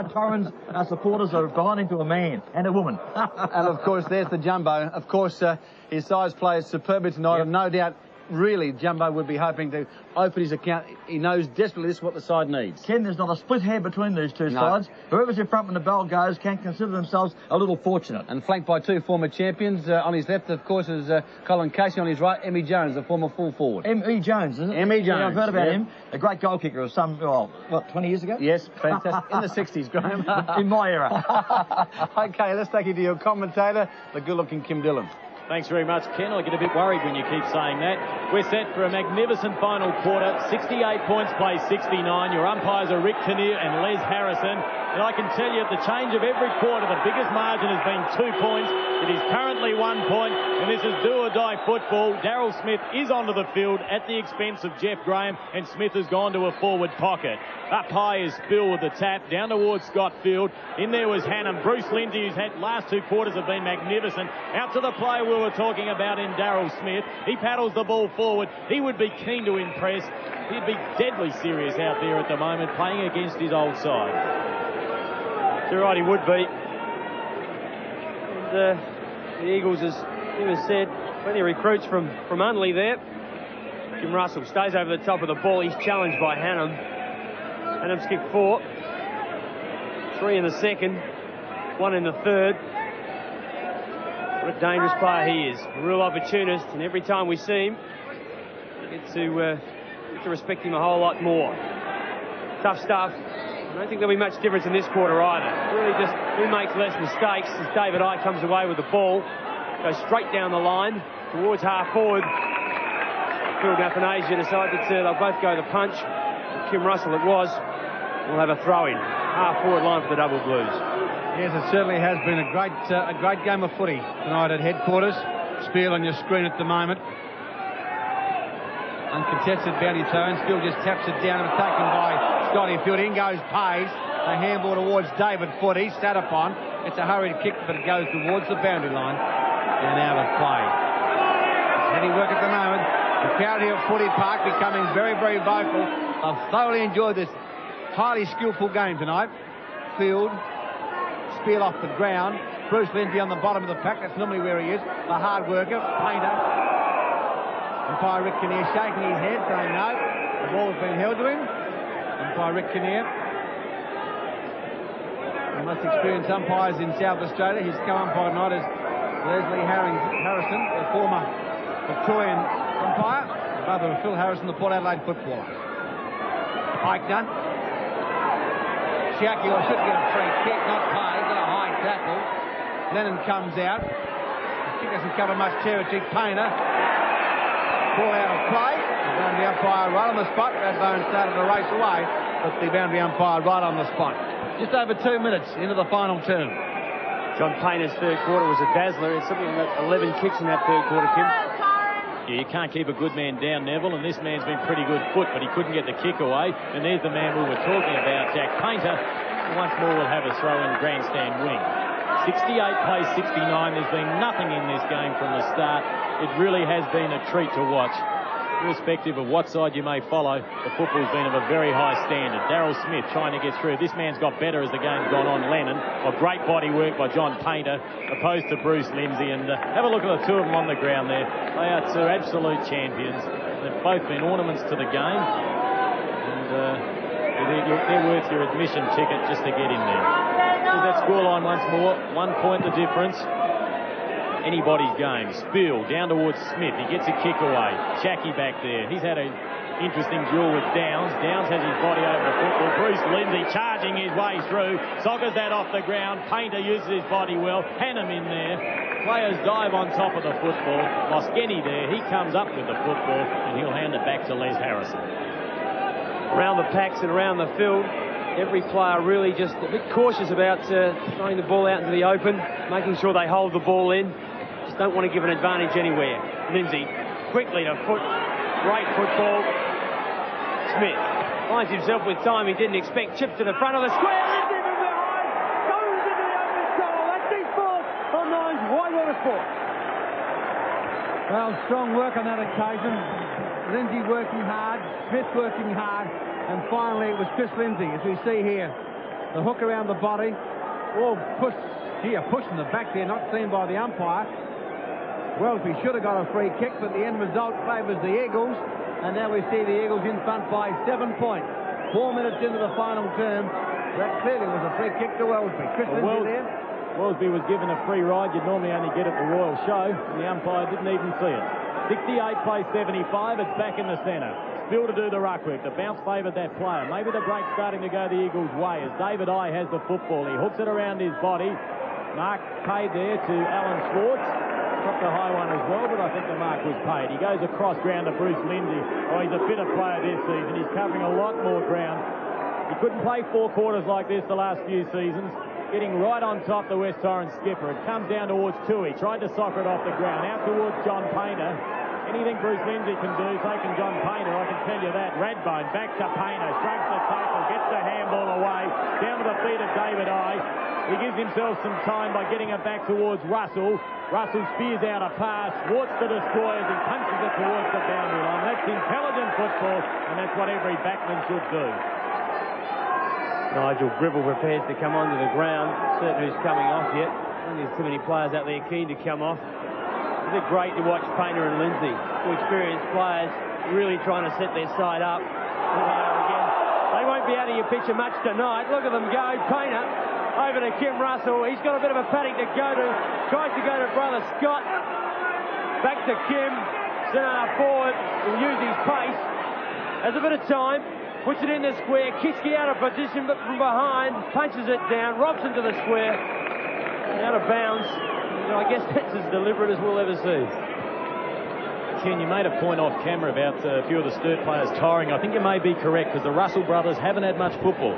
Torrens supporters are gone into a man and a woman. And of course, there's the Jumbo. Of course, his size plays superbly tonight, and no doubt, really, Jumbo would be hoping to open his account. He knows desperately this is what the side needs. Ken, there's not a split hair between these two sides. Whoever's in front when the bell goes can consider themselves a little fortunate. And flanked by two former champions. On his left, of course, is Colin Casey. On his right, Emmy Jones, the former full forward. M.E. Jones, isn't it? M.E. Jones. Yeah, I've heard about him. A great goal kicker of some, 20 years ago? Yes, fantastic. In the 60s, Graham. In my era. OK, let's take you to your commentator, the good-looking Kim Dillon. Thanks very much, Ken. I get a bit worried when you keep saying that. We're set for a magnificent final quarter. 68 points plays 69. Your umpires are Rick Kinnear and Les Harrison. And I can tell you at the change of every quarter, the biggest margin has been 2 points. It is currently 1 point, and this is do-or-die football. Daryl Smith is onto the field at the expense of Jeff Graham, and Smith has gone to a forward pocket. Up high is Bill with the tap, down towards Scott Field. In there was Hannum. Bruce Lindsay, who's had last 2 quarters have been magnificent. Out to the player we were talking about in Daryl Smith. He paddles the ball forward. He would be keen to impress. He'd be deadly serious out there at the moment, playing against his old side. You're right, he would be. And the Eagles, as Tim has said, plenty of recruits from Unley there. Jim Russell stays over the top of the ball. He's challenged by Hannum. Hannum's kicked 4. 3 in the second. 1 in the third. What a dangerous player he is. A real opportunist, and every time we see him, we get to respect him a whole lot more. Tough stuff. I don't think there'll be much difference in this quarter either. Really just who makes less mistakes as David Eye comes away with the ball. Goes straight down the line towards half forward. Phil Gaffanasia decide that they'll both go the punch. Kim Russell it was. We'll have a throw-in. Half forward line for the Double Blues. Yes, it certainly has been a great game of footy tonight at headquarters. Spiel on your screen at the moment. Uncontested bounty toe, and Spiel just taps it down and taken by Scotty Field. In goes Pays. A handball towards David Foote. He's sat upon. It's a hurried kick, but it goes towards the boundary line and out of play. It's heavy work at the moment. The crowd here at Footy Park becoming very, very vocal. I've thoroughly enjoyed this highly skillful game tonight. Field. Spiel off the ground. Bruce Lindsay on the bottom of the pack. That's normally where he is. The hard worker, Painter. Umpire Rick Kinnear shaking his head, saying no. The ball's been held to him. Umpire Rick Kinnear. The most experienced umpires in South Australia. His co-umpire tonight is Leslie Harrison, the former Victorian umpire, brother of Phil Harrison, the Port Adelaide footballer. Pike done. Shaki should get a free kick, not paid, got a high tackle. Lennon comes out. The kick doesn't cover much territory. Painter. Ball out of play. The boundary umpire right on the spot. Radbone started to race away, but the boundary umpire right on the spot. Just over 2 minutes into the final term. John Painter's third quarter was a dazzler. It's something like 11 kicks in that third quarter, Kim. Yeah, you can't keep a good man down, Neville, and this man's been pretty good foot, but he couldn't get the kick away. And there's the man we were talking about, Jack Painter. Once more will have a throw-in grandstand wing. 68 plays 69. There's been nothing in this game from the start. It really has been a treat to watch. Irrespective of what side you may follow, the football's been of a very high standard. Daryl Smith trying to get through. This man's got better as the game's gone on. Lennon, a great body work by John Painter, opposed to Bruce Lindsay. And have a look at the two of them on the ground there. They are two absolute champions. They've both been ornaments to the game. And they're worth your admission ticket just to get in there. There's that scoreline once more. 1 point the difference. Anybody's game. Spiel down towards Smith. He gets a kick away. Shaki back there. He's had an interesting duel with Downs. Downs has his body over the football. Bruce Lindsay charging his way through. Soccers that off the ground. Painter uses his body well. Hannum in there. Players dive on top of the football. Moskeny there. He comes up with the football and he'll hand it back to Les Harrison. Around the packs and around the field, every player really just a bit cautious about throwing the ball out into the open, making sure they hold the ball in. Just don't want to give an advantage anywhere. Lindsay quickly to foot. Great football. Smith finds himself with time he didn't expect. Chip to the front of the square. Lindsay from behind. Goes into the open goal. That's his fourth on Nine's Whitewater Sport. Well, strong work on that occasion. Lindsay working hard. Smith working hard. And finally, it was Chris Lindsay, as we see here. The hook around the body. All pushed in the back there, not seen by the umpire. Wellesby should have got a free kick, but the end result favours the Eagles. And now we see the Eagles in front by 7 points. 4 minutes into the final term. That clearly was a free kick to Wellesby. Chris Lindsay there. Wellesby was given a free ride. You'd normally only get at the Royal Show, and the umpire didn't even see it. 68 plays 75. It's back in the centre. Still to do the ruck work. The bounce favoured that player. Maybe the break's starting to go the Eagles' way as David I has the football. He hooks it around his body. Mark paid there to Alan Schwartz. Dropped a high one as well, but I think the mark was paid. He goes across ground to Bruce Lindsay. Oh, he's a fitter player this season. He's covering a lot more ground. He couldn't play 4 quarters like this the last few seasons. Getting right on top the West Torrens skipper. It comes down towards Tui. Tried to soccer it off the ground. Out towards John Painter. Anything Bruce Lindsay can do, taking John Painter, I can tell you that. Redbone back to Painter. Shrugs the tackle. Gets the handball away. Down to the feet of David I. He gives himself some time by getting it back towards Russell. Russell spears out a pass. Schwartz to destroy as he punches it towards the boundary line. That's intelligent football, and that's what every backman should do. Nigel Gribble prepares to come onto the ground. Certain who's coming off yet. I don't think there's too many players out there keen to come off. Is it great to watch Painter and Lindsay, two experienced players, really trying to set their side up. Again. They won't be out of your picture much tonight. Look at them go. Painter over to Kim Russell. He's got a bit of a paddock to go to. Tries to go to brother Scott. Back to Kim. Centre forward. Will use his pace. Has a bit of time. Puts it in the square. Kiski out of position, but from behind. Punches it down. Robs into the square. Out of bounds. I guess that's as deliberate as we'll ever see. Ken, you made a point off camera about a few of the Sturt players tiring. I think you may be correct, because the Russell brothers haven't had much football.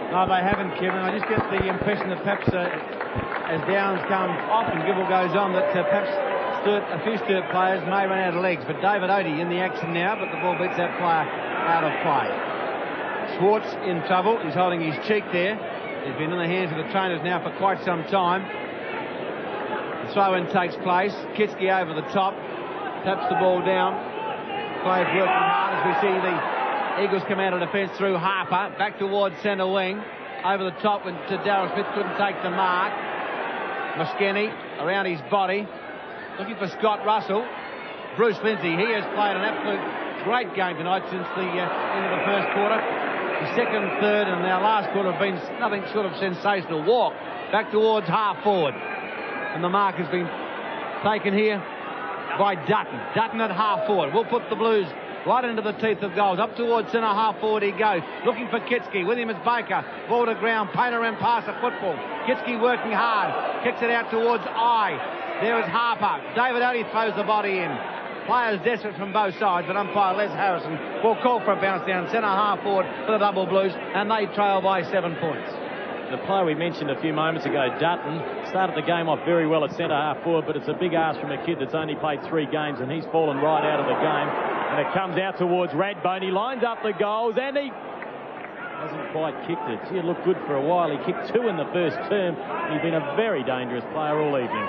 No, they haven't, Kevin. I just get the impression that perhaps as Downs comes off and Gibble goes on, that perhaps a few Sturt players may run out of legs. But David Odie in the action now, but the ball beats that player out of play. Schwartz in trouble. He's holding his cheek there. He's been in the hands of the trainers now for quite some time. The throw-in takes place. Kitski over the top. Taps the ball down. Players working hard as we see the Eagles come out of defence through Harper. Back towards centre wing. Over the top to Darryl Smith. Couldn't take the mark. Muskeni around his body. Looking for Scott Russell. Bruce Lindsay. He has played an absolute great game tonight since the end of the first quarter. The second, third and our last quarter have been nothing short of sensational. Walk back towards half forward. And the mark has been taken here by Dutton. Dutton at half forward. We'll put the Blues right into the teeth of goals. Up towards centre half forward he goes. Looking for Kitski. With him is Baker. Ball to ground. Painter and pass a football. Kitski working hard. Kicks it out towards I. There is Harper. David Odie throws the body in. Players desperate from both sides, but umpire Les Harrison will call for a bounce down centre half forward for the Double Blues, and they trail by 7 points. The player we mentioned a few moments ago, Dutton, started the game off very well at centre half forward, but it's a big ask from a kid that's only played 3 games, and he's fallen right out of the game. And it comes out towards Radbone. He lines up the goals, and he hasn't quite kicked it. He looked good for a while. He kicked 2 in the first term. He's been a very dangerous player all evening.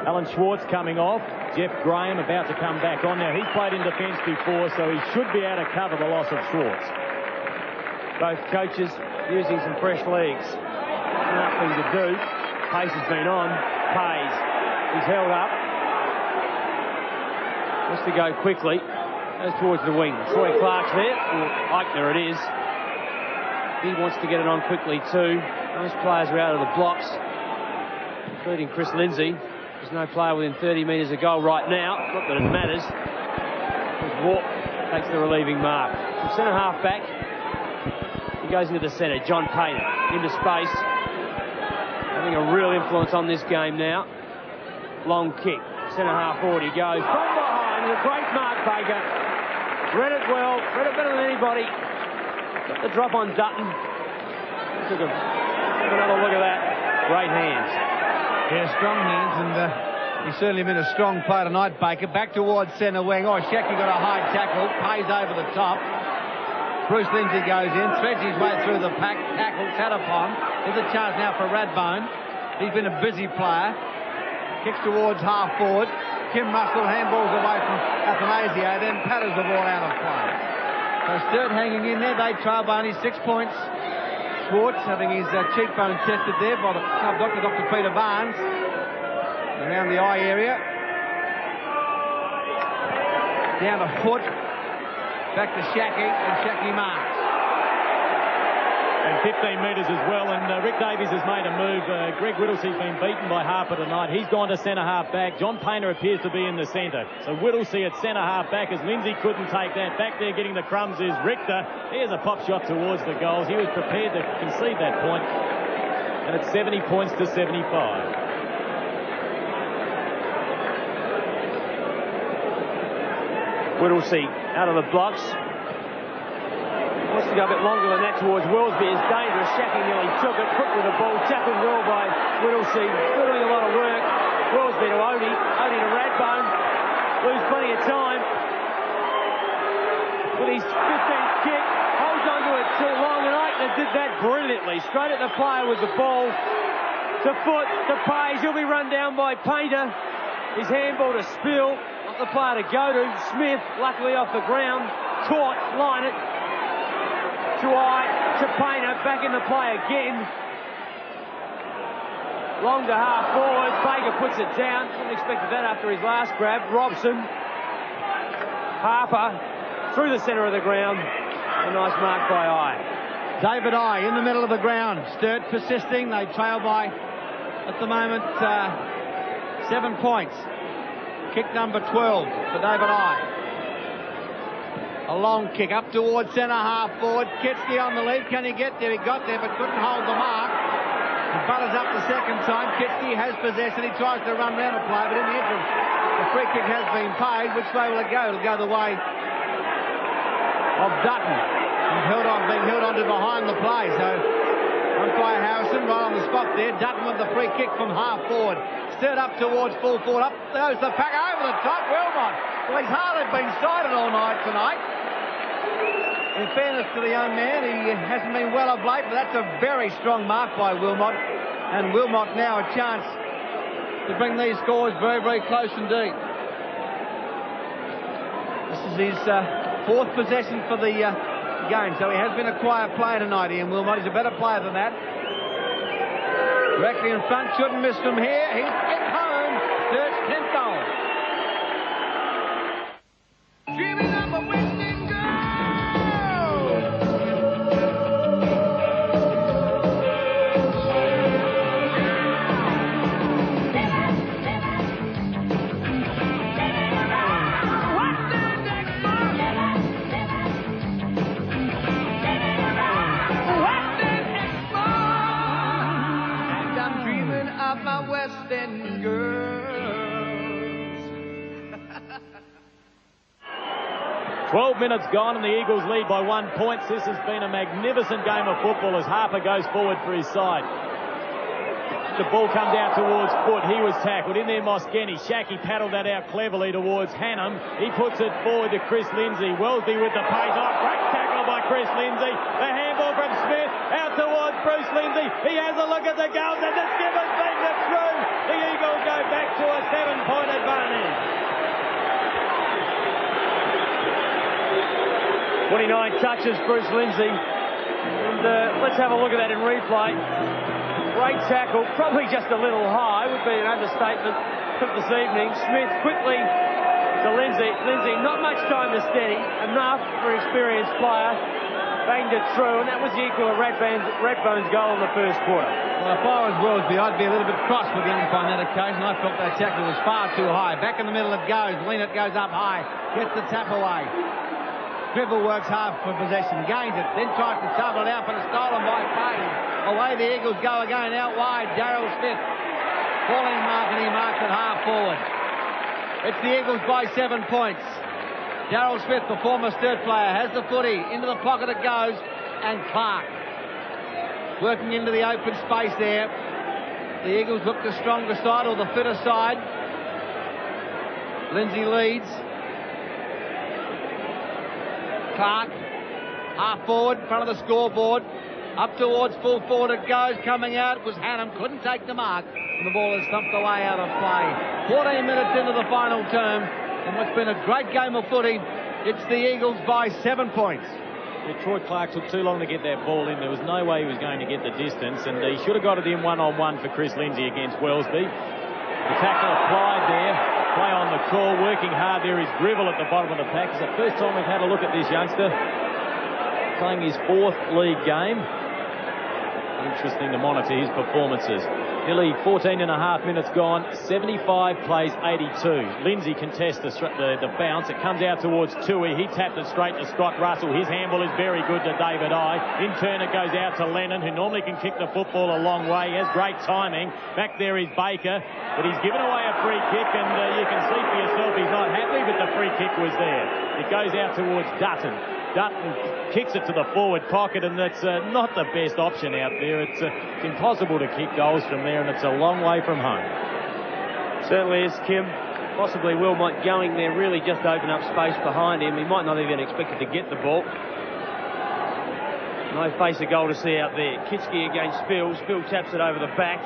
Alan Schwartz coming off. Jeff Graham about to come back on. Now, he's played in defence before, so he should be able to cover the loss of Schwartz. Both coaches using some fresh legs. Nothing to do. Pace has been on. Pays. He's held up. Wants to go quickly. Goes towards the wing. Troy Clark's there. Eichner it is. He wants to get it on quickly too. Those players are out of the blocks, including Chris Lindsay. There's no player within 30 metres of goal right now. Not that it matters. Walk takes the relieving mark. From centre half back, he goes into the centre. John Painter into space. Having a real influence on this game now. Long kick. Centre half forward he goes. From behind with a great mark, Baker. Read it well. Read it better than anybody. Got the drop on Dutton. Took another look at that. Great hands. Yeah, strong hands, and he's certainly been a strong player tonight, Baker. Back towards centre wing. Oh, Shecky got a high tackle. Pays over the top. Bruce Lindsay goes in, threads his way through the pack. Tackle, sat upon. There's a chance now for Radbone. He's been a busy player. Kicks towards half forward. Kim Russell handballs away from Athanasio, then paddles the ball out of play. So Sturt hanging in there. They trail by only 6 points. Schwartz having his cheekbone tested there by the club doctor, Dr. Peter Barnes, around the eye area. Down to foot, back to Shackey, and Shackey marks. And 15 metres as well, and Rick Davies has made a move. Greg Whittlesey's been beaten by Harper tonight. He's gone to centre-half back. John Painter appears to be in the centre. So Whittlesey at centre-half back, as Lindsay couldn't take that. Back there getting the crumbs is Richter. Here's a pop shot towards the goals. He was prepared to concede that point. And it's 70 points to 75. Whittlesey out of the blocks. Wants to go a bit longer than that towards Wellesby. It's dangerous. Shackey nearly took it. Cook with the ball. Tackled well by Whittlesey. Still doing a lot of work. Wellesby to Odie. Odie to Radbone. Lose plenty of time. With his 15th kick. Holds on to it too long. And Eichner did that brilliantly. Straight at the player with the ball. To foot. To Page. He'll be run down by Painter. His handball to Spill. Not the player to go to. Smith, luckily off the ground. Caught. Line it. To Painter, back in the play again. Long to half forward. Baker puts it down. Didn't expect that after his last grab. Robson. Harper through the centre of the ground. A nice mark by Eye. David Eye in the middle of the ground. Sturt persisting. They trail by, at the moment, 7 points. Kick number 12 for David Eye. A long kick up towards centre-half forward. Kitsky on the lead. Can he get there? He got there but couldn't hold the mark. He butters up the second time. Kitsky has possession. He tries to run round a play, but in the interim, the free kick has been paid. Which way will it go? It'll go the way of Dutton. He's being held on to behind the play. So umpire Harrison right on the spot there. Dutton with the free kick from half forward. Stirred up towards full forward. Up goes the pack over the top. Wilmot. Well, he's hardly been sighted all night tonight. In fairness to the young man, he hasn't been well of late, but that's a very strong mark by Wilmot. And Wilmot now a chance to bring these scores very, very close indeed. This is his fourth possession for the game, so he has been a quiet player tonight, Ian Wilmot. He's a better player than that. Directly in front, shouldn't miss from here. He's at home. Sturt's 10th goal. Dreaming of a Western girl. What's the next month? What's the next month? And I'm dreaming of my Western girl. 12 minutes gone and the Eagles lead by 1 point. This has been a magnificent game of football as Harper goes forward for his side. The ball come down towards Foot. He was tackled. In there, Moskeni. Shackey paddled that out cleverly towards Hannum. He puts it forward to Chris Lindsay. Wellesby with the pace. Oh, great tackle by Chris Lindsay. The handball from Smith out towards Bruce Lindsay. He has a look at the goals and the skipper's beaten it through. The Eagles go back to a 7-point advantage. 29 touches, Bruce Lindsay. And let's have a look at that in replay. Great tackle, probably just a little high, would be an understatement this evening. Smith quickly to Lindsay. Lindsay, not much time to steady, enough for an experienced player. Banged it through, and that was the equal of Radbone's goal in the first quarter. Well, if I was Wellesby, I'd be a little bit cross with the umpire on that occasion. I felt that tackle was far too high. Back in the middle it goes. Leonard goes up high, gets the tap away. Gribble works hard for possession, gains it, then tries to shovel it out, but it's stolen by Payne. Away the Eagles go again, out wide, Darryl Smith. Falling mark, and he marks it half forward. It's the Eagles by 7 points. Darryl Smith, the former Sturt player, has the footy. Into the pocket it goes, and Clark working into the open space there. The Eagles look the stronger side, or the fitter side. Lindsay leads. Clark, half forward, front of the scoreboard, up towards full forward it goes, coming out was Hannum, couldn't take the mark, and the ball is thumped away out of play. 14 minutes into the final term, and what's been a great game of footy, it's the Eagles by 7 points. Troy Clark took too long to get that ball in. There was no way he was going to get the distance, and he should have got it in one-on-one for Chris Lindsay against Wellesby. The tackle applied there. Play on the call, working hard there is Gribble at the bottom of the pack. It's the first time we've had a look at this youngster playing his 4th league game. Interesting to monitor his performances. Nearly 14 and a half minutes gone, 75 plays 82. Lindsay contests the bounce. It comes out towards Tui. He tapped it straight to Scott Russell. His handball is very good to David I. In turn, it goes out to Lennon, who normally can kick the football a long way. He has great timing. Back there is Baker, but he's given away a free kick, and you can see for yourself he's not happy, but the free kick was there. It goes out towards Dutton. Dutton kicks it to the forward pocket, and that's not the best option out there. It's impossible to kick goals from there, and it's a long way from home. Certainly is, Kim. Possibly Will might going there really just open up space behind him. He might not even expect to get the ball. No face of goal to see out there. Kitski against Phil. Phil taps it over the back.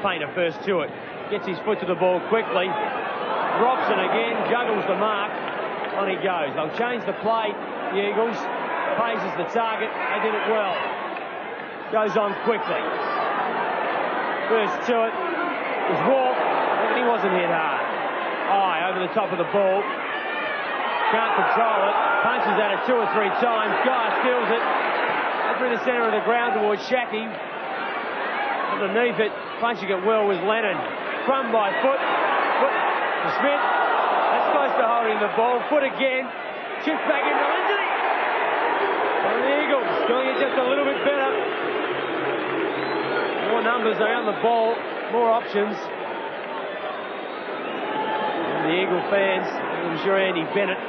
Painter first to it. Gets his foot to the ball quickly. Robson again, juggles the mark. On he goes. They'll change the play. The Eagles. Pays is the target. They did it well. Goes on quickly. First to it was Walk, and he wasn't hit hard. Over the top of the ball. Can't control it. Punches at it 2 or 3 times. Guy steals it. Through the centre of the ground towards Shackey. Underneath it, punching it well was Lennon. Crumb by foot. Foot to Smith. That's close to holding the ball. Foot again. Chips back into Lindsay. And the Eagles doing it just a little bit better. More numbers around the ball. More options. And the Eagle fans, I'm sure Andy Bennett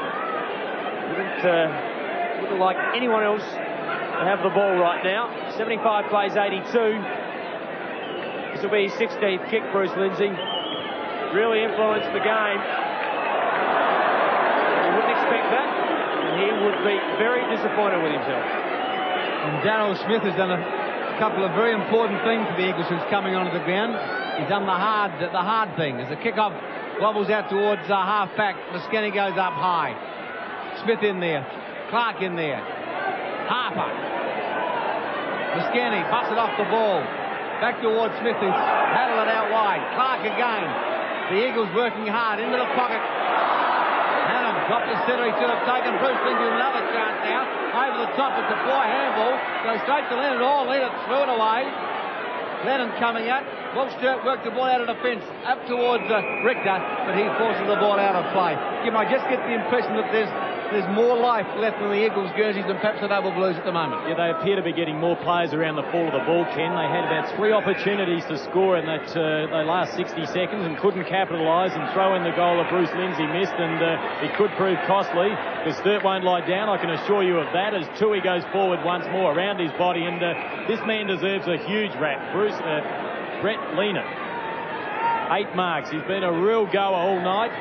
wouldn't like anyone else to have the ball right now. 75 plays 82. This will be his 16th kick, Bruce Lindsay. Really influenced the game. You wouldn't expect that. And he would be very disappointed with himself. And Darryl Smith has done a couple of very important things for the Eagles since coming onto the ground. He's done the hard thing. As the kick-off wobbles out towards half-back, Muskeni goes up high. Smith in there. Clark in there. Harper. Muskeni busts it off the ball. Back towards Smith, who's paddled it out wide. Clark again. The Eagles working hard into the pocket. Hannum dropped the centre. He should have taken Bruce Lindsay another chance now. Over the top, it's a poor handball. Goes straight to Leonard. Leonard threw it away. Lennon coming out. Will Sturt worked the ball out of defence up towards Richter, but he forces the ball out of play. Kim, I just get the impression that there's more life left in the Eagles jerseys than perhaps the Double Blues at the moment. Yeah, they appear to be getting more players around the fall of the ball, Ken. They had about 3 opportunities to score in that the last 60 seconds and couldn't capitalise and throw in the goal that Bruce Lindsay missed, and it could prove costly because Sturt won't lie down, I can assure you of that, as Tui goes forward once more around his body, and this man deserves a huge rap. Brett Lena, 8 marks. He's been a real goer all night.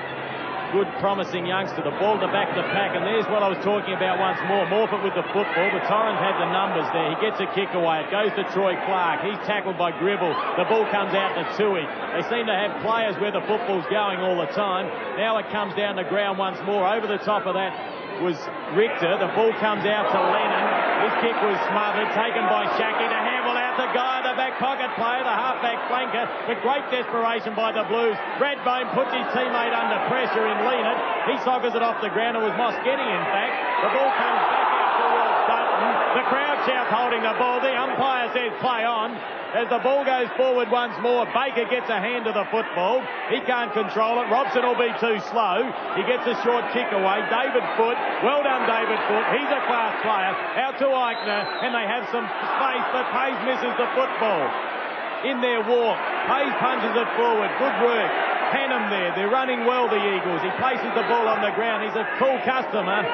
Good, promising youngster. The ball to the back of the pack, and there's what I was talking about once more. Morfitt with the football, but Torrens had the numbers there. He gets a kick away. It goes to Troy Clark. He's tackled by Gribble. The ball comes out to Tui. They seem to have players where the football's going all the time. Now it comes down to ground once more. Over the top of that was Richter. The ball comes out to Lennon. His kick was smothered, taken by Shackey. The handball out to Guy, the back pocket player, the half-back flanker, with great desperation by the Blues. Redbone puts his teammate under pressure in Leonard. He soccers it off the ground. It was Moschetti, in fact. The ball comes back out towards Dutton. The crowd shouts holding the ball. The umpire says play on. As the ball goes forward once more, Baker gets a hand to the football. He can't control it. Robson will be too slow. He gets a short kick away. David Foote. Well done, David Foote. He's a class player. Out to Eichner, and they have some space, but Hayes misses the football. In their walk, Hayes punches it forward. Good work. Hannum there. They're running well, the Eagles. He places the ball on the ground. He's a cool customer.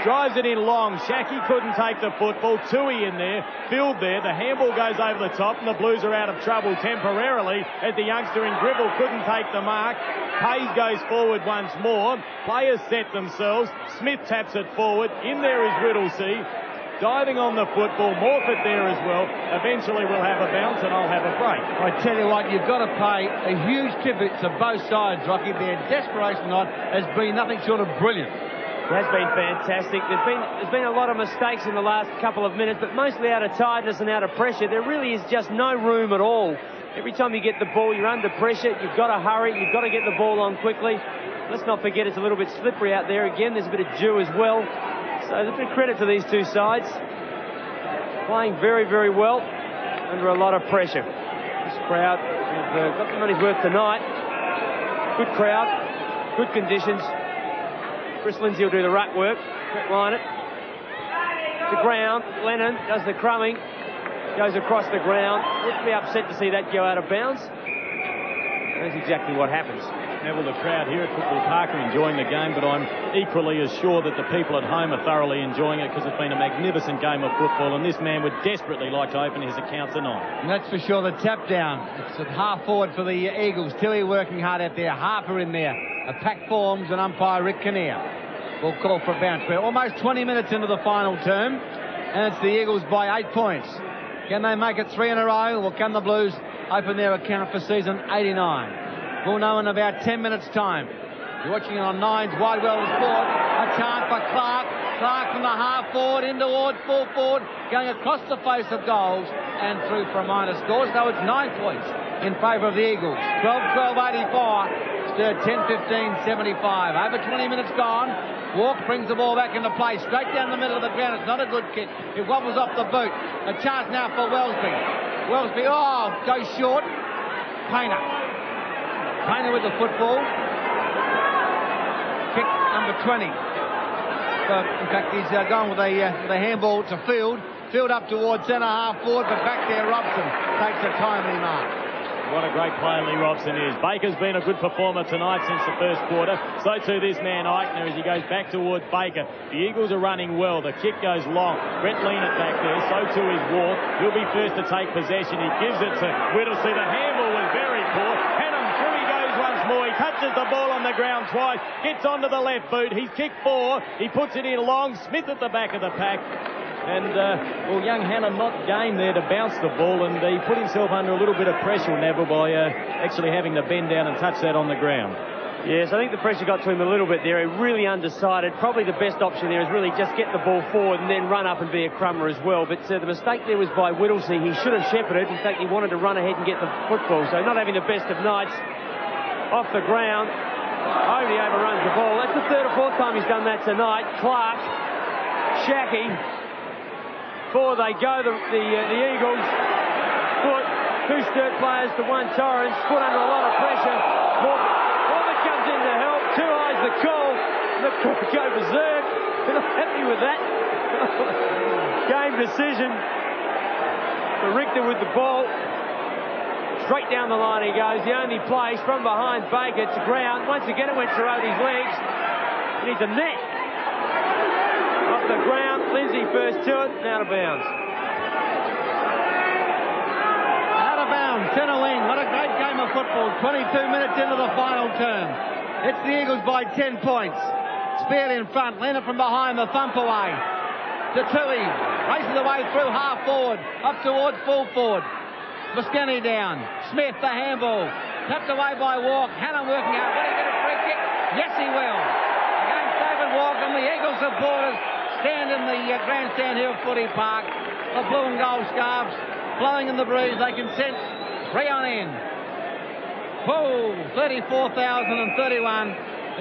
Drives it in long. Shackey couldn't take the football. Tui in there. Filled there. The handball goes over the top, and the Blues are out of trouble temporarily as the youngster in Gribble couldn't take the mark. Hayes goes forward once more. Players set themselves. Smith taps it forward. In there is Riddlesea. Diving on the football. Morfitt there as well. Eventually we'll have a bounce and I'll have a break. I tell you what, you've got to pay a huge tribute to both sides, Rocky. Their desperation on has been nothing short of brilliant. He has been fantastic. There's been a lot of mistakes in the last couple of minutes, but mostly out of tiredness and out of pressure. There really is just no room at all. Every time you get the ball, you're under pressure. You've got to hurry. You've got to get the ball on quickly. Let's not forget it's a little bit slippery out there again. There's a bit of dew as well. So there's a bit of credit to these two sides. Playing very, very well under a lot of pressure. This crowd have got the money's worth tonight. Good crowd, good conditions. Chris Lindsay will do the ruck work. Brett line it. The ground. Lennon does the crumbing. Goes across the ground. Wouldn't be upset to see that go out of bounds. That's exactly what happens. Neville, the crowd here at Football Park are enjoying the game, but I'm equally as sure that the people at home are thoroughly enjoying it because it's been a magnificent game of football, and this man would desperately like to open his account tonight. And that's for sure. The tap down. It's at half forward for the Eagles. Tilly working hard out there. Harper in there. A pack forms and umpire Rick Kinnear will call for a bounce. We're almost 20 minutes into the final term, and it's the Eagles by 8 points. Can they make it 3 in a row, or can the Blues open their account for season 89? We'll know in about 10 minutes' time. You're watching it on Nine's Wide World of Sport. A chance for Clark. Clark from the half forward in towards full forward, going across the face of goals and through for a minor score. So it's 9 points in favour of the Eagles. 12-12-84. Sturt 10-15-75. Over 20 minutes gone. Walk brings the ball back into play. Straight down the middle of the ground. It's not a good kick. It wobbles off the boot. A chance now for Wellesby. Wellesby, goes short. Painter with the football. Kick number 20. So, in fact, he's going with a handball to Field. Field up towards centre half forward, but back there Robson takes a timely mark. What a great player Lee Robson is. Baker's been a good performer tonight since the first quarter. So too this man Eichner as he goes back towards Baker. The Eagles are running well. The kick goes long. Brett Leanett back there. So too is Walk. He'll be first to take possession. He gives it to Whittlesey. The handball was very poor. Hannum through he goes once more. He touches the ball on the ground twice. Gets onto the left boot. He's kicked 4. He puts it in long. Smith at the back of the pack. And, young Hannah not game there to bounce the ball, and he put himself under a little bit of pressure, Neville, by actually having to bend down and touch that on the ground. Yes, I think the pressure got to him a little bit there. He really undecided. Probably the best option there is really just get the ball forward and then run up and be a crummer as well. But the mistake there was by Whittlesey. He should have shepherded. In fact, he wanted to run ahead and get the football. So not having the best of nights. Off the ground. He overruns the ball. That's the third or fourth time he's done that tonight. Clark, Shackey. Before they go, the Eagles. Foot, 2 Sturt players to 1 Torrens. Foot under a lot of pressure. Morgan comes in to help. 2 eyes the call. The call go berserk. They're not happy with that. Game decision. For Richter with the ball. Straight down the line he goes. The only place from behind Baker to ground. Once again it went to Rhodey's legs. He needs a net. Off the ground, Lindsay first to it, and out of bounds. Out of bounds, centre wing. What a great game of football. 22 minutes into the final term. It's the Eagles by 10 points. Spear in front, Leonard from behind, the thump away. To Tui, races away through half forward, up towards full forward. Muscani down. Smith, the handball. Tapped away by Walk. Hannah working out. Will he get a free kick? Yes, he will. Against David Walk, and the Eagles supporters stand in the grandstand here at Footy Park. The blue and gold scarves blowing in the breeze. They can sense 3 on end. 34,031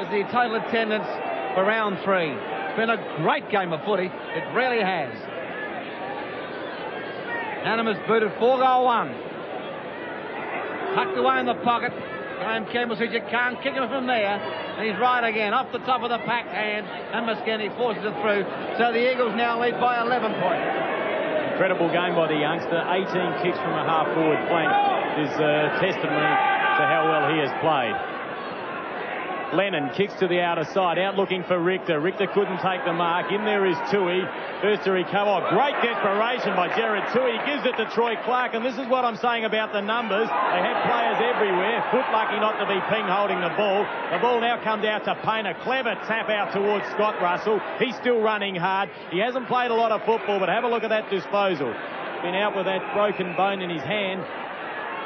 is the total attendance for round 3. It's been a great game of footy. It really has. Hannum has booted 4-goal 1. Tucked away in the pocket. Graham Campbell says you can't kick him from there. And he's right again, off the top of the packed hand. And Muscani forces it through. So the Eagles now lead by 11 points. Incredible game by the youngster. 18 kicks from a half-forward flank is testimony to how well he has played. Lennon kicks to the outer side, out looking for Richter. Richter couldn't take the mark. In there is Tui. First to recover. Great desperation by Jared Tui. He gives it to Troy Clark, and this is what I'm saying about the numbers. They have players everywhere. Foot lucky not to be Ping holding the ball. The ball now comes out to Painter. Clever tap out towards Scott Russell. He's still running hard. He hasn't played a lot of football, but have a look at that disposal. Been out with that broken bone in his hand.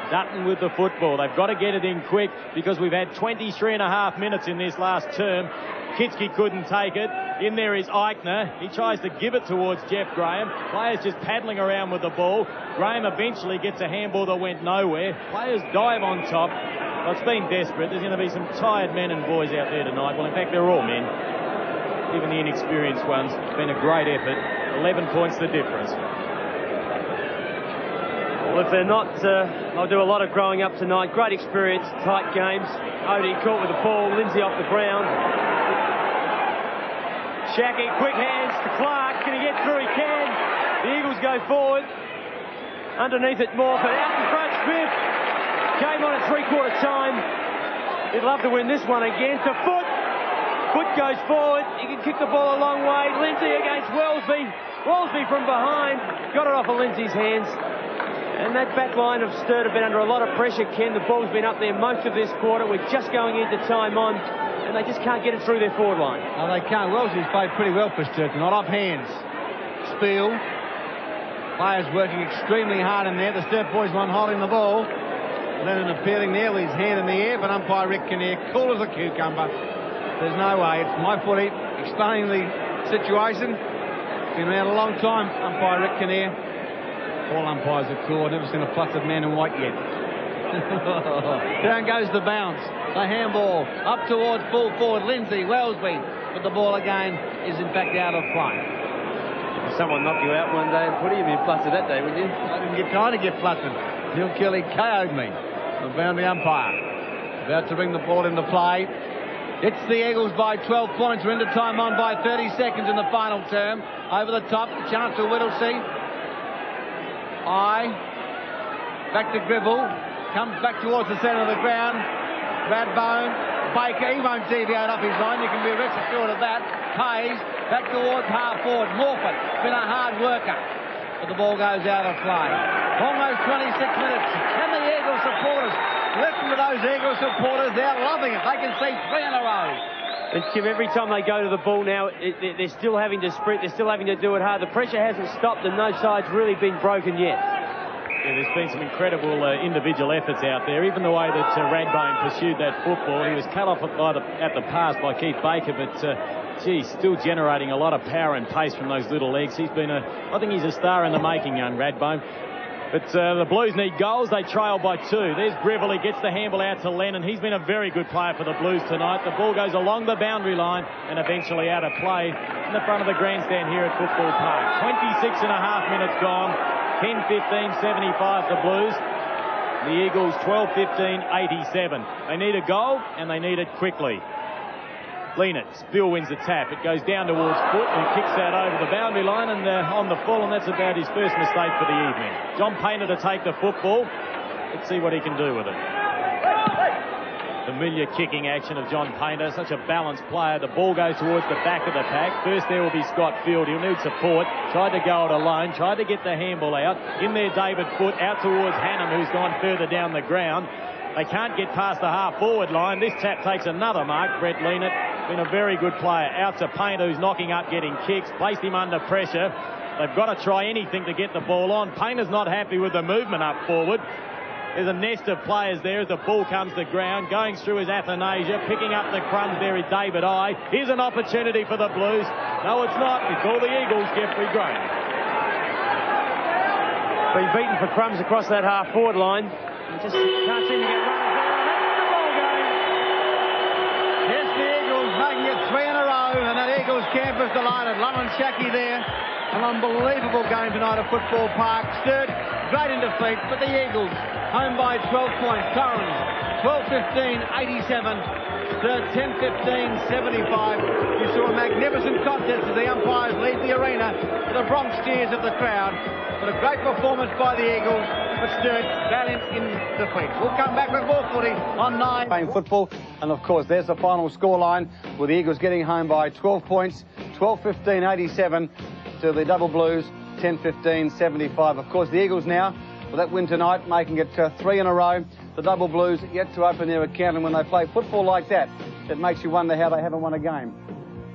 Dutton with the football. They've got to get it in quick because we've had 23 and a half minutes in this last term. Kitsky couldn't take it. In there is Eichner. He tries to give it towards Jeff Graham. Players just paddling around with the ball. Graham eventually gets a handball that went nowhere. Players dive on top. Well, it's been desperate. There's going to be some tired men and boys out there tonight. Well, in fact, they're all men. Even the inexperienced ones. It's been a great effort. 11 points the difference. Well, if they're not, they'll do a lot of growing up tonight. Great experience, tight games. Odie caught with the ball. Lindsay off the ground. Shackey, quick hands to Clark. Can he get through? He can. The Eagles go forward. Underneath it, Morford. Out in front, Smith. Came on at three-quarter time. He'd love to win this one again. To Foot. Foot goes forward. He can kick the ball a long way. Lindsay against Wellesby. Wellesby from behind. Got it off of Lindsay's hands. And that back line of Sturt have been under a lot of pressure, Ken. The ball's been up there most of this quarter. We're just going into time on, and they just can't get it through their forward line. No, they can't. Wellesley's played pretty well for Sturt. Not off hands. Spiel. Players working extremely hard in there. The Sturt boys one holding the ball. Lennon appealing there with his hand in the air, but umpire Rick Kinnear, cool as a cucumber. There's no way. It's my footy explaining the situation. Been around a long time, umpire Rick Kinnear. All umpires are cool. I've never seen a flustered man in white yet. Down goes the bounce. The handball up towards full forward. Lindsay, Wellesby. But the ball again is in fact out of play. If someone knocked you out one day and put him, you'd be flustered that day, wouldn't you? I didn't get time to get flustered. Neil Kelly KO'd me. The boundary umpire. About to bring the ball into play. It's the Eagles by 12 points. We're into time on by 30 seconds in the final term. Over the top, chance for Whittlesey. Back to Gribble, comes back towards the centre of the ground. Radbone, Baker, he won't deviate off his line, you can be rest assured of that. Hayes, back towards half forward. Morford, been a hard worker, but the ball goes out of play. Almost 26 minutes, and the Eagles supporters, listen to those Eagles supporters, they're loving it. They can see 3 in a row. And Kim, every time they go to the ball now, they're still having to sprint, they're still having to do it hard. The pressure hasn't stopped and no side's really been broken yet. Yeah, there's been some incredible individual efforts out there. Even the way that Radbone pursued that football, he was cut off at the pass by Keith Baker, but geez, still generating a lot of power and pace from those little legs. He's been I think he's a star in the making, young Radbone. But the Blues need goals. They trail by 2. There's Gribble. He gets the handball out to Lennon. He's been a very good player for the Blues tonight. The ball goes along the boundary line and eventually out of play in the front of the grandstand here at Football Park. 26 and a half minutes gone. 10-15, 75 the Blues. The Eagles 12-15, 87. They need a goal and they need it quickly. Leonard, Bill wins the tap. It goes down towards Foot and kicks that over the boundary line and on the full, and that's about his first mistake for the evening. John Painter to take the football. Let's see what he can do with it. Familiar kicking action of John Painter, such a balanced player. The ball goes towards the back of the pack. First there will be Scott Field. He'll need support. Tried to go it alone. Tried to get the handball out. In there David Foot out towards Hannum, who's gone further down the ground. They can't get past the half-forward line. This tap takes another mark. Brett Leonard, been a very good player. Out to Painter, who's knocking up, getting kicks. Placed him under pressure. They've got to try anything to get the ball on. Painter's not happy with the movement up forward. There's a nest of players there as the ball comes to ground. Going through is Athanasia. Picking up the crumbs there is David I. Here's an opportunity for the Blues. No, it's not. It's all the Eagles, Jeffrey Graham. Been beaten for crumbs across that half-forward line. Just can't seem to get runners there. That's the ball going. Yes, the Eagles making it 3 in a row, and that Eagles camp is delighted. Lunnon Shackey there. An unbelievable game tonight at Football Park. Sturt, great in defeat, but the Eagles home by 12 points. Torrens, 12-15, 87. Sturt, 10-15, 75. You saw a magnificent contest as the umpires lead the arena to the Bronx cheers of the crowd. But a great performance by the Eagles, but Sturt valiant in defeat. We'll come back with more footy on 9. Playing football, and of course there's the final scoreline with the Eagles getting home by 12 points, 12-15, 87 to the Double Blues, 10-15, 75. Of course the Eagles now, with that win tonight, making it 3 in a row. The Double Blues yet to open their account, and when they play football like that, it makes you wonder how they haven't won a game.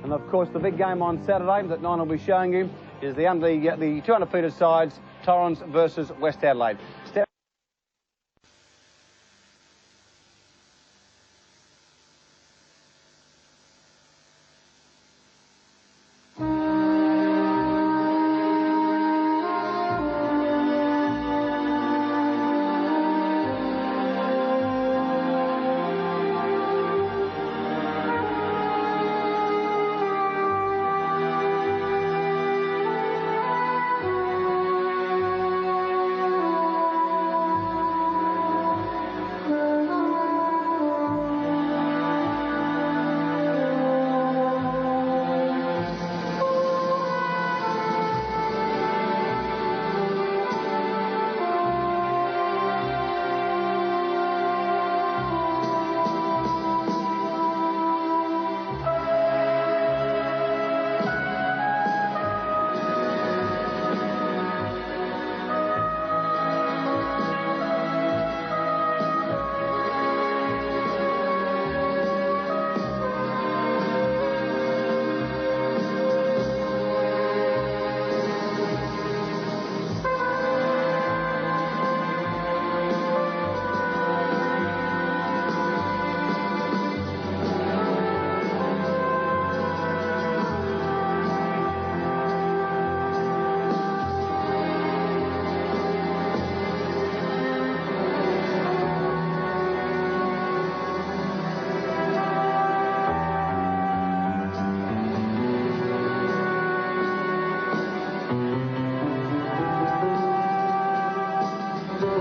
And of course the big game on Saturday that Nine will be showing you is the 200-metre sides, Torrens versus West Adelaide. The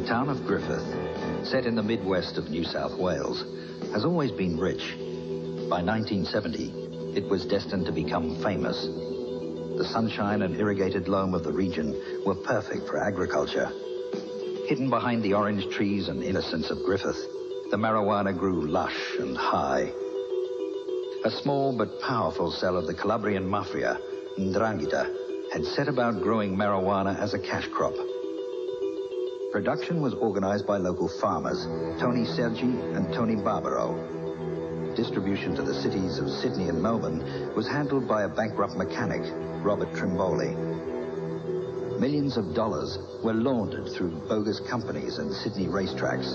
town of Griffith, set in the Midwest of New South Wales, has always been rich. By 1970, it was destined to become famous. The sunshine and irrigated loam of the region were perfect for agriculture. Hidden behind the orange trees and innocence of Griffith, the marijuana grew lush and high. A small but powerful cell of the Calabrian mafia, Ndrangheta, had set about growing marijuana as a cash crop. Production was organized by local farmers, Tony Sergi and Tony Barbaro. Distribution to the cities of Sydney and Melbourne was handled by a bankrupt mechanic, Robert Trimboli. Millions of dollars were laundered through bogus companies and Sydney racetracks,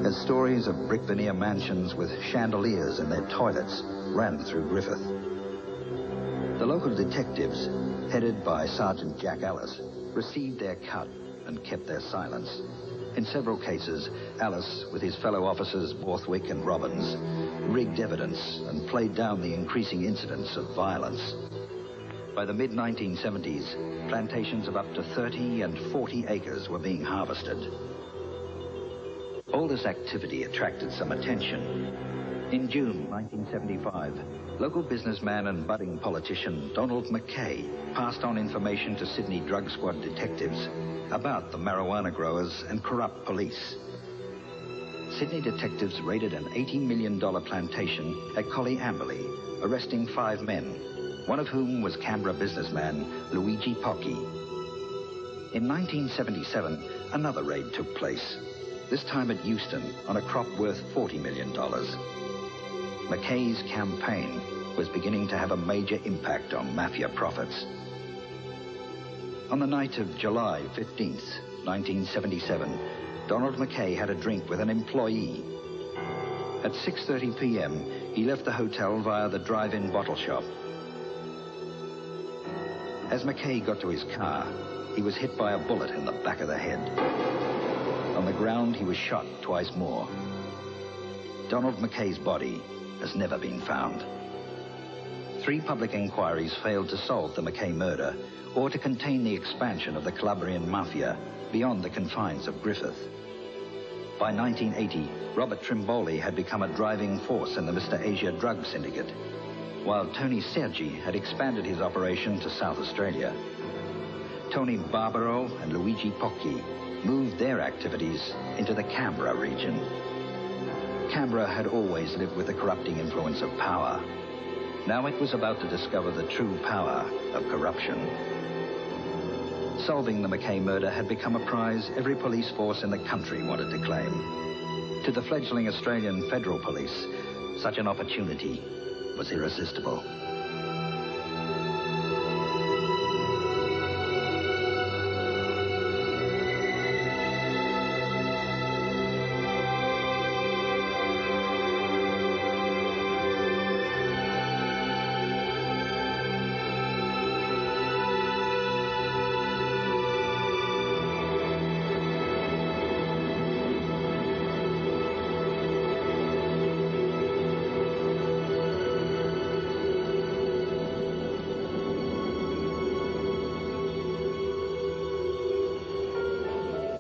as stories of brick veneer mansions with chandeliers in their toilets ran through Griffith. The local detectives, headed by Sergeant Jack Ellis, received their cut and kept their silence. In several cases, Ellis, with his fellow officers Borthwick and Robbins, rigged evidence and played down the increasing incidents of violence. By the mid-1970s, plantations of up to 30 and 40 acres were being harvested. All this activity attracted some attention. In June 1975, local businessman and budding politician Donald Mackay passed on information to Sydney Drug Squad detectives about the marijuana growers and corrupt police. Sydney detectives raided an $80 million plantation at Collyamberley, arresting 5 men, one of whom was Canberra businessman Luigi Pocchi. In 1977, another raid took place, this time at Euston, on a crop worth $40 million. Mackay's campaign was beginning to have a major impact on mafia profits. On the night of July 15th, 1977, Donald Mackay had a drink with an employee. At 6:30 p.m., he left the hotel via the drive-in bottle shop. As Mackay got to his car, he was hit by a bullet in the back of the head. On the ground, he was shot twice more. Donald Mackay's body has never been found. 3 public inquiries failed to solve the Mackay murder or to contain the expansion of the Calabrian mafia beyond the confines of Griffith. By 1980, Robert Trimboli had become a driving force in the Mr. Asia drug syndicate, while Tony Sergi had expanded his operation to South Australia. Tony Barbaro and Luigi Pocchi moved their activities into the Canberra region. Canberra had always lived with the corrupting influence of power. Now it was about to discover the true power of corruption. Solving the Mackay murder had become a prize every police force in the country wanted to claim. To the fledgling Australian Federal Police, such an opportunity was irresistible.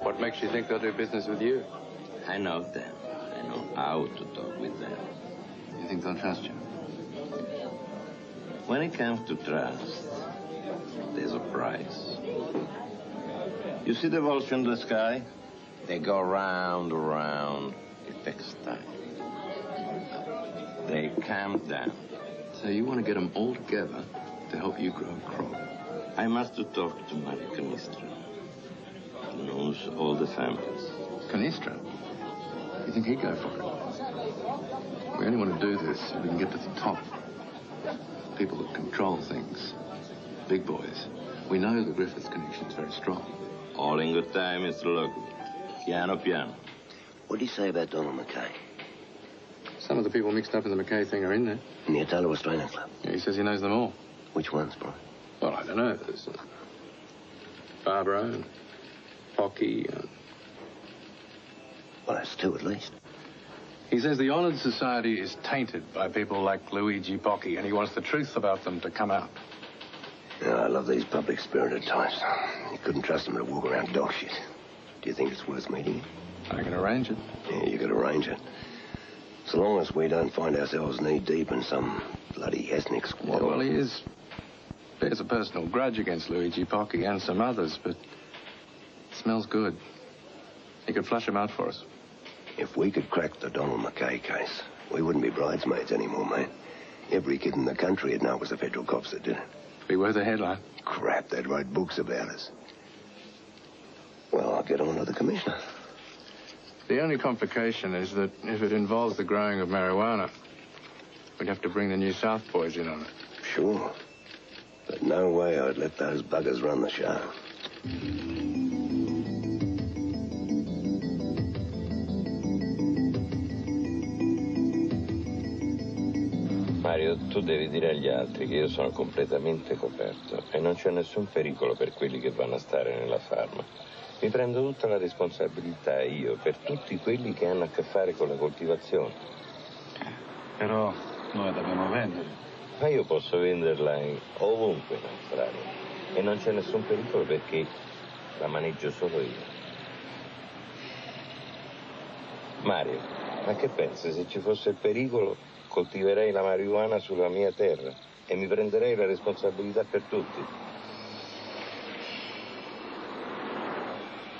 What makes you think they'll do business with you? I know them. I know how to talk with them. You think they'll trust you? When it comes to trust, there's a price. You see the vultures in the sky? They go round, around. It takes time. They calm down. So you want to get them all together to help you grow a crop? I must talk to Mario Canistra. He knows all the families. Canistra? You think he'd go for it? We only want to do this so we can get to the top. People that control things. Big boys. We know the Griffith connection's very strong. All in good time, Mr. Logan. Piano, piano. What do you say about Donald Mackay? Some of the people mixed up in the McKay thing are in there. In the Italo Australian Club. Yeah, he says he knows them all. Which ones, bro? Well, I don't know. There's Barbara and Pocky. Well, that's two at least. He says the honoured society is tainted by people like Luigi Pocky, and he wants the truth about them to come out. Yeah, I love these public-spirited types. You couldn't trust them to walk around dog shit. Do you think it's worth meeting? I can arrange it. Yeah, you could arrange it. So long as we don't find ourselves knee-deep in some bloody ethnic squabble. Yeah, well, there's a personal grudge against Luigi Pocky and some others, but it smells good. He could flush him out for us. If we could crack the Donald McKay case, we wouldn't be bridesmaids anymore, mate. Every kid in the country would know it was the federal cops that did it. Be worth a headline. Crap, they'd write books about us. Well, I'll get on to the commissioner. The only complication is that if it involves the growing of marijuana, we'd have to bring the New South boys in on it. Sure. But no way I'd let those buggers run the show. Mario, tu devi dire agli altri che io sono completamente coperto e non c'è nessun pericolo per quelli che vanno a stare nella farma. Mi prendo tutta la responsabilità io per tutti quelli che hanno a che fare con la coltivazione. Però noi dobbiamo vendere. Ma io posso venderla ovunque in Australia e non c'è nessun pericolo perché la maneggio solo io. Mario, ma che pensi se ci fosse il pericolo? Coltiverei la marijuana sulla mia terra e mi prenderei la responsabilità per tutti.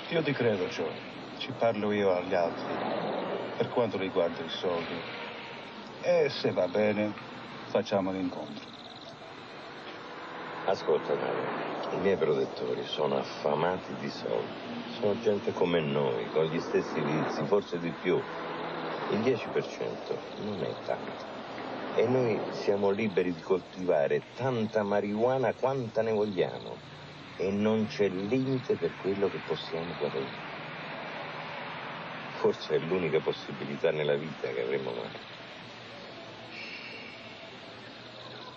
Io ti credo, Joe. Ci parlo io agli altri. Per quanto riguarda i soldi. E se va bene, facciamo l'incontro. Ascolta, Mario, i miei protettori sono affamati di soldi. Sono gente come noi, con gli stessi vizi, forse di più. Il 10% non è tanto. E noi siamo liberi di coltivare tanta marijuana quanta ne vogliamo. E non c'è limite per quello che possiamo guadagnare. Forse è l'unica possibilità nella vita che avremo mai.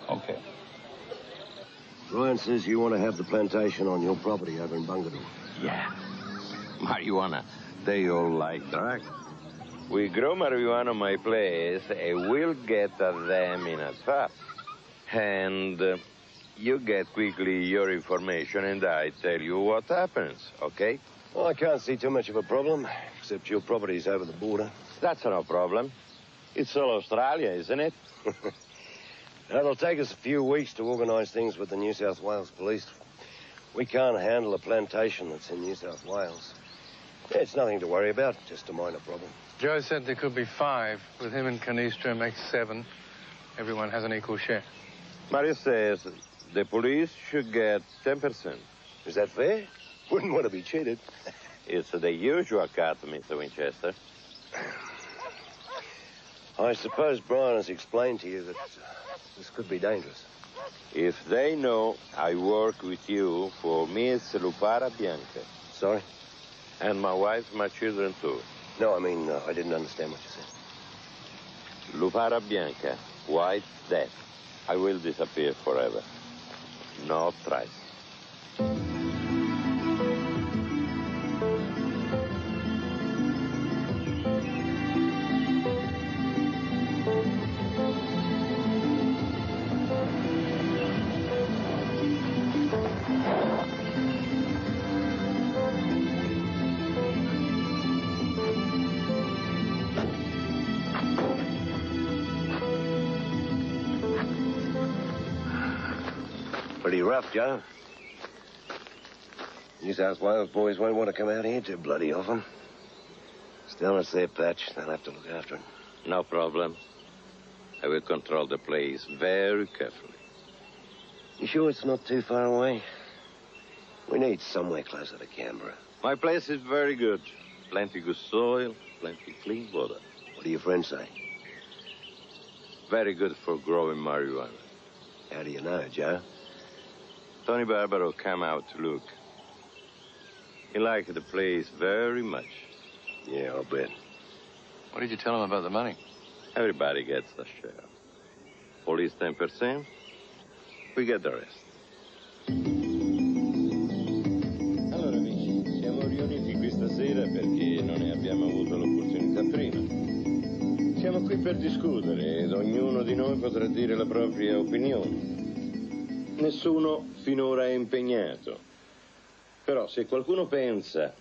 Ok. Ryan says you want to have the plantation on your property over in Bungadoo. Yeah. Marijuana, they all like drug. We grow marijuana on my place and we'll get at them in advance. And you get quickly your information and I tell you what happens, okay? Well, I can't see too much of a problem, except your property's over the border. That's no problem. It's all Australia, isn't it? It'll take us a few weeks to organise things with the New South Wales police. We can't handle a plantation that's in New South Wales. Yeah, it's nothing to worry about, just a minor problem. Joe said there could be 5. With him and Canistra makes 7. Everyone has an equal share. Mario says the police should get 10%. Is that fair? Wouldn't want to be cheated. It's the usual cut, Mr. Winchester. I suppose Brian has explained to you that this could be dangerous. If they know I work with you for Miss Lupara Bianca. Sorry? And my wife, my children, too. No, I mean, I didn't understand what you said. Lupara Bianca, white death. I will disappear forever. No trace. Pretty rough, Joe. New South Wales boys won't want to come out here too bloody often. Still, it's their patch. They'll have to look after it. No problem. I will control the place very carefully. You sure it's not too far away? We need somewhere closer to Canberra. My place is very good. Plenty good soil, plenty clean water. What do your friends say? Very good for growing marijuana. How do you know, Joe? Tony Barbaro came out to look. He liked the place very much. Yeah, I'll bet. What did you tell him about the money? Everybody gets a share. Police 10%, we get the rest. Allora, amici, siamo riuniti questa sera perché non ne abbiamo avuto l'opportunità prima. Siamo qui per discutere ed ognuno di noi potrà dire la propria opinione. Nessuno finora è impegnato. Però se qualcuno pensa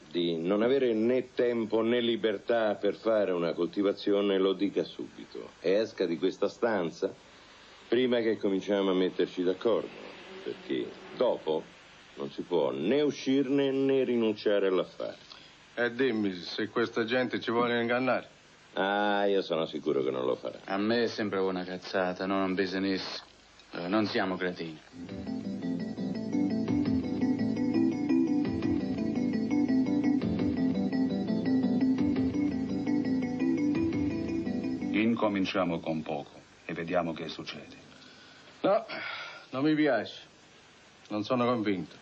di non avere né tempo né libertà per fare una coltivazione, lo dica subito. E esca di questa stanza prima che cominciamo a metterci d'accordo, perché dopo non si può né uscirne né rinunciare all'affare. Dimmi, se questa gente ci vuole ingannare. Ah, io sono sicuro che non lo farà. A me sembra una cazzata, non un business. Non siamo cretini. Incominciamo con poco e vediamo che succede. No, non mi piace. Non sono convinto.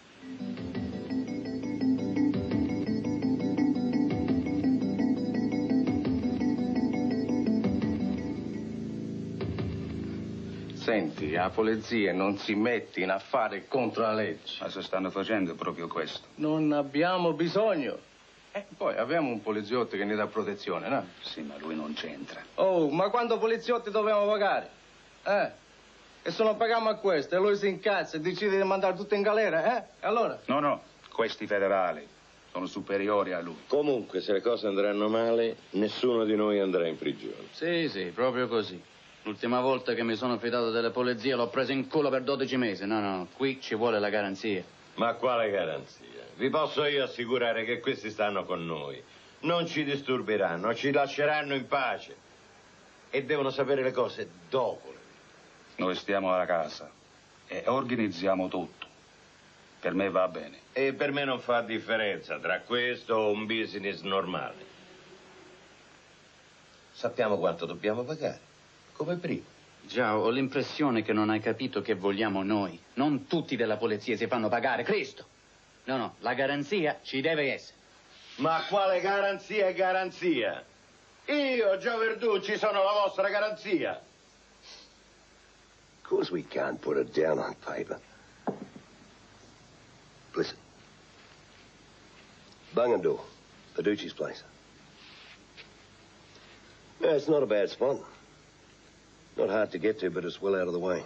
Senti, la polizia non si mette in affari contro la legge. Ma se stanno facendo proprio questo. Non abbiamo bisogno. Poi abbiamo un poliziotto che ne dà protezione, no? Sì, ma lui non c'entra. Oh, ma quando poliziotti dobbiamo pagare? E se non paghiamo a questo e lui si incazza e decide di mandare tutto in galera, E allora? No, questi federali sono superiori a lui. Comunque, se le cose andranno male, nessuno di noi andrà in prigione. Sì, proprio così. L'ultima volta che mi sono fidato della polizia l'ho presa in culo per 12 mesi. No, qui ci vuole la garanzia. Ma quale garanzia? Vi posso io assicurare che questi stanno con noi. Non ci disturberanno, ci lasceranno in pace. E devono sapere le cose dopo. Noi stiamo alla casa e organizziamo tutto. Per me va bene. E per me non fa differenza tra questo o un business normale. Sappiamo quanto dobbiamo pagare, come prima. Già, ho l'impressione che non hai capito che vogliamo noi. Non tutti della polizia si fanno pagare, Cristo. No, la garanzia ci deve essere. Ma quale garanzia è garanzia? Io, Gio Verducci, sono la vostra garanzia. Of course we can't put it down on paper. Listen. Bungandoo, Verducci's place. Yeah, it's not a bad spot. Not hard to get to, but it's well out of the way.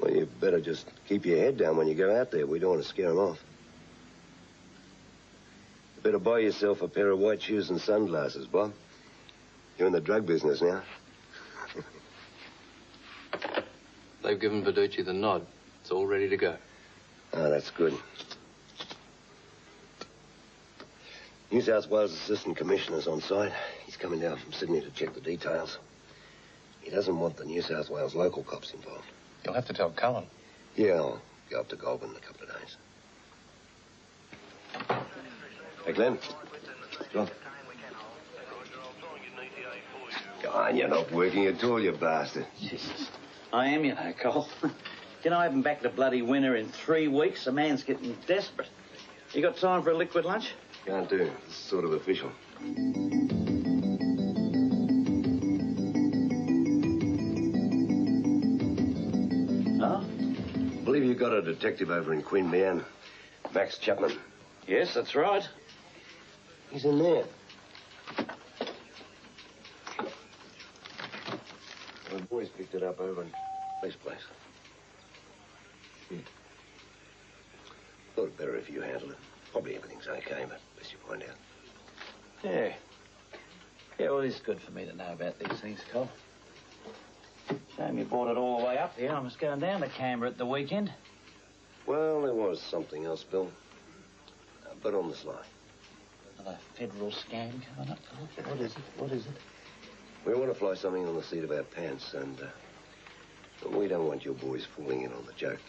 Well, you better just keep your head down when you go out there. We don't want to scare them off. You better buy yourself a pair of white shoes and sunglasses, Bob. You're in the drug business now. They've given Verducci the nod. It's all ready to go. Oh, that's good. New South Wales Assistant Commissioner's on site. He's coming down from Sydney to check the details. He doesn't want the New South Wales local cops involved. You'll have to tell Cullen. Yeah, I'll go up to Goulburn in a couple of days. Hey, Glenn. Come on. Come on, you're not working at all, you bastard. Jesus. I am, you know, Cole. You know, I haven't backed a bloody winner in 3 weeks. The man's getting desperate. You got time for a liquid lunch? Can't do. It's sort of official. Oh? I believe you got a detective over in Queanbeyan, Max Chapman. Yes, that's right. He's in there. The boys picked it up over in this place. Thought it better if you handled it. Probably everything's okay, but best you find out. Yeah. Yeah, well, it's good for me to know about these things, Cole. Shame you brought it all the way up here. I was going down to Canberra at the weekend. Well, there was something else, Bill. But on the sly. Another federal scam coming up, Cole. What is it? What is it? We want to fly something on the seat of our pants, and we don't want your boys falling in on the joke.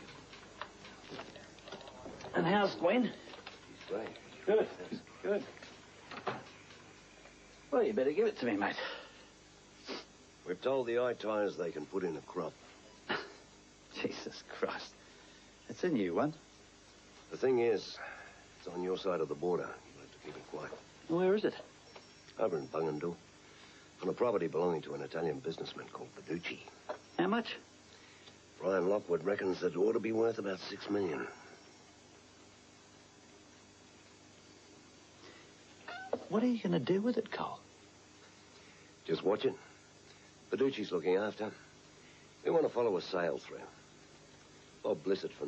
And how's Gwen? She's great. Good. Good. Well, you better give it to me, mate. We've told the eye-tiers they can put in a crop. Jesus Christ. It's a new one. The thing is, it's on your side of the border. You'll have to keep it quiet. Where is it? Over in Bungandoo. On a property belonging to an Italian businessman called Paducci. How much? Brian Lockwood reckons that it ought to be worth about $6 million. What are you going to do with it, Cole? Just watch it. Paducci's looking after. We want to follow a sale through. Bob Blissett from